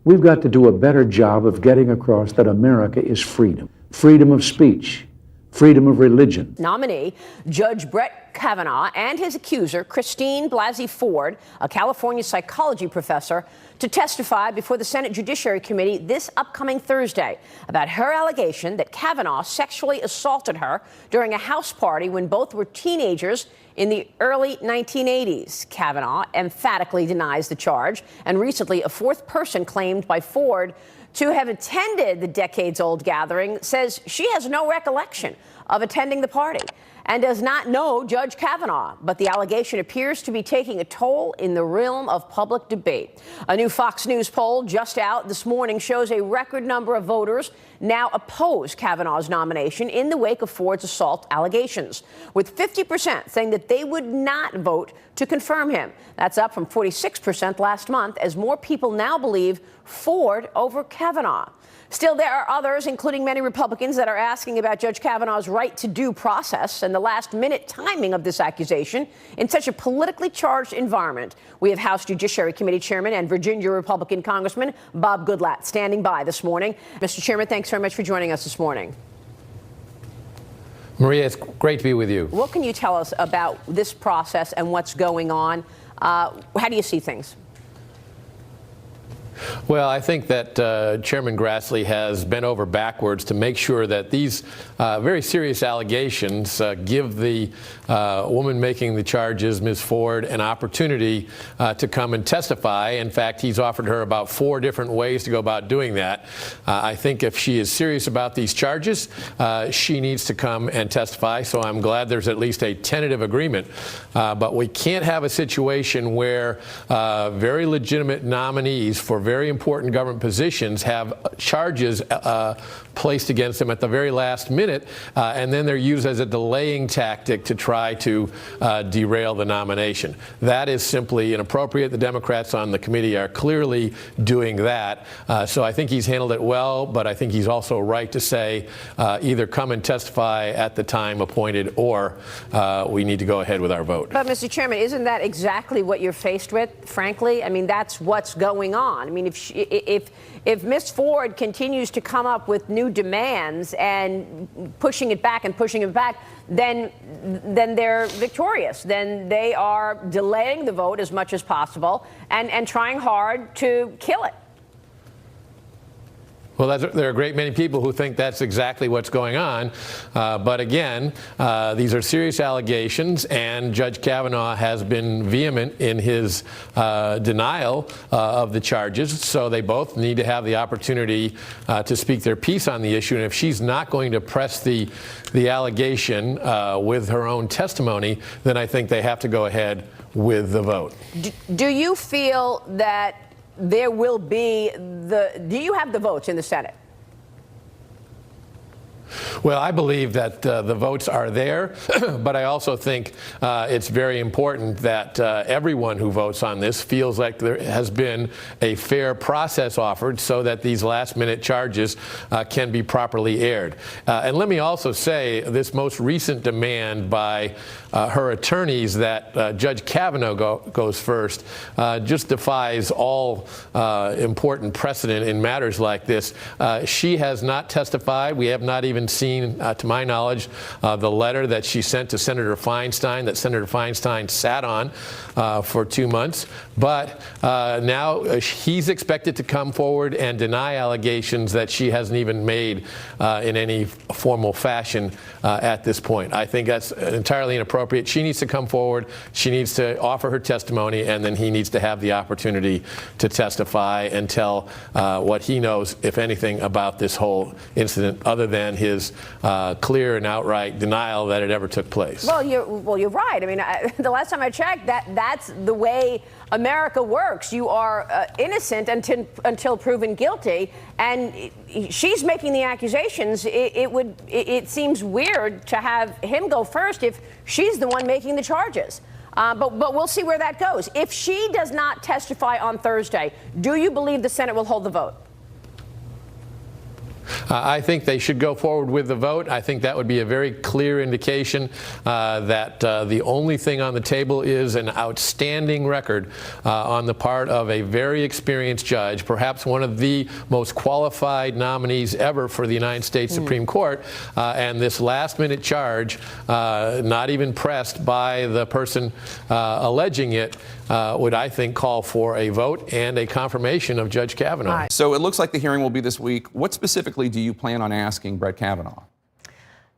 We've got to do a better job of getting across that America is freedom. Freedom of speech, freedom of religion. Nominee Judge Brett Kavanaugh and his accuser, Christine Blasey Ford, a California psychology professor, to testify before the Senate Judiciary Committee this upcoming Thursday about her allegation that Kavanaugh sexually assaulted her during a house party when both were teenagers in the early 1980s. Kavanaugh emphatically denies the charge, and recently a fourth person claimed by Ford to have attended the decades-old gathering says she has no recollection of attending the party and does not know Judge Kavanaugh. But the allegation appears to be taking a toll in the realm of public debate. A new Fox News poll just out this morning shows a record number of voters now oppose Kavanaugh's nomination in the wake of Ford's assault allegations, with 50% saying that they would not vote to confirm him. That's up from 46% last month, as more people now believe Ford over Kavanaugh. Still, there are others, including many Republicans, that are asking about Judge Kavanaugh's right to due process and the last-minute timing of this accusation in such a politically charged environment. We have House Judiciary Committee Chairman and Virginia Republican Congressman Bob Goodlatte standing by this morning. Mr. Chairman, thanks very much for joining us this morning. Maria, it's great to be with you. What can you tell us about this process and what's going on? How do you see things? Well, I think that Chairman Grassley has bent over backwards to make sure that these very serious allegations give the woman making the charges, Ms. Ford, an opportunity to come and testify. In fact, he's offered her about 4 different ways to go about doing that. I think if she is serious about these charges, she needs to come and testify. So I'm glad there's at least a tentative agreement. But we can't have a situation where very legitimate nominees for very important government positions have charges placed against them at the very last minute, and then they're used as a delaying tactic to try to derail the nomination. That is simply inappropriate. The Democrats on the committee are clearly doing that. So I think he's handled it well, but I think he's also right to say either come and testify at the time appointed or we need to go ahead with our vote. But, Mr. Chairman, isn't that exactly what you're faced with, frankly? I mean, that's what's going on. I mean, if Ms. Ford continues to come up with new demands and pushing it back, then they're victorious. Then they are delaying the vote as much as possible and trying hard to kill it. Well, there are a great many people who think that's exactly what's going on. But again, these are serious allegations, and Judge Kavanaugh has been vehement in his denial of the charges. So they both need to have the opportunity to speak their piece on the issue. And if she's not going to press the allegation with her own testimony, then I think they have to go ahead with the vote. Do you feel that there will be do you have the votes in the Senate? Well, I believe that the votes are there, but I also think it's very important that everyone who votes on this feels like there has been a fair process offered so that these last-minute charges can be properly aired. And let me also say this most recent demand by her attorneys that Judge Kavanaugh goes first just defies all important precedent in matters like this. She has not testified. We have not even seen, to my knowledge, the letter that she sent to Senator Feinstein that Senator Feinstein sat on for 2 months. But now he's expected to come forward and deny allegations that she hasn't even made in any formal fashion at this point. I think that's entirely inappropriate. She needs to come forward. She needs to offer her testimony, and then he needs to have the opportunity to testify and tell what he knows, if anything, about this whole incident, other than his clear and outright denial that it ever took place. Well, you're right. I mean, the last time I checked, that's the way America works. You are innocent until proven guilty, and she's making the accusations. It seems weird to have him go first if she's the one making the charges. But we'll see where that goes. If she does not testify on Thursday, do you believe the Senate will hold the vote? I think they should go forward with the vote. I think that would be a very clear indication that the only thing on the table is an outstanding record on the part of a very experienced judge, perhaps one of the most qualified nominees ever for the United States Supreme Court, and this last-minute charge, not even pressed by the person alleging it, would, I think, call for a vote and a confirmation of Judge Kavanaugh. Right. So it looks like the hearing will be this week. What specifically do you plan on asking Brett Kavanaugh?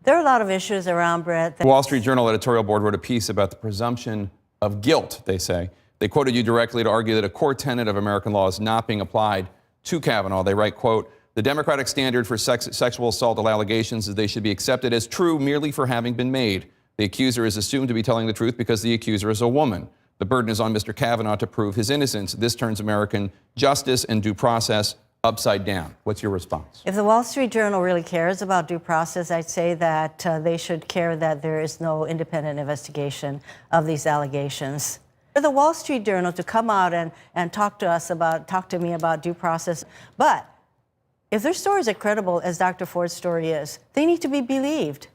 There are a lot of issues around Brett. The Wall Street Journal editorial board wrote a piece about the presumption of guilt, they say. They quoted you directly to argue that a core tenet of American law is not being applied to Kavanaugh. They write, quote, "The democratic standard for sexual assault allegations is they should be accepted as true merely for having been made. The accuser is assumed to be telling the truth because the accuser is a woman. The burden is on Mr. Kavanaugh to prove his innocence. This turns American justice and due process upside down." What's your response? If the Wall Street Journal really cares about due process, I'd say that they should care that there is no independent investigation of these allegations. For the Wall Street Journal to come out and talk to me about due process, but if their stories are credible, as Dr. Ford's story is, they need to be believed.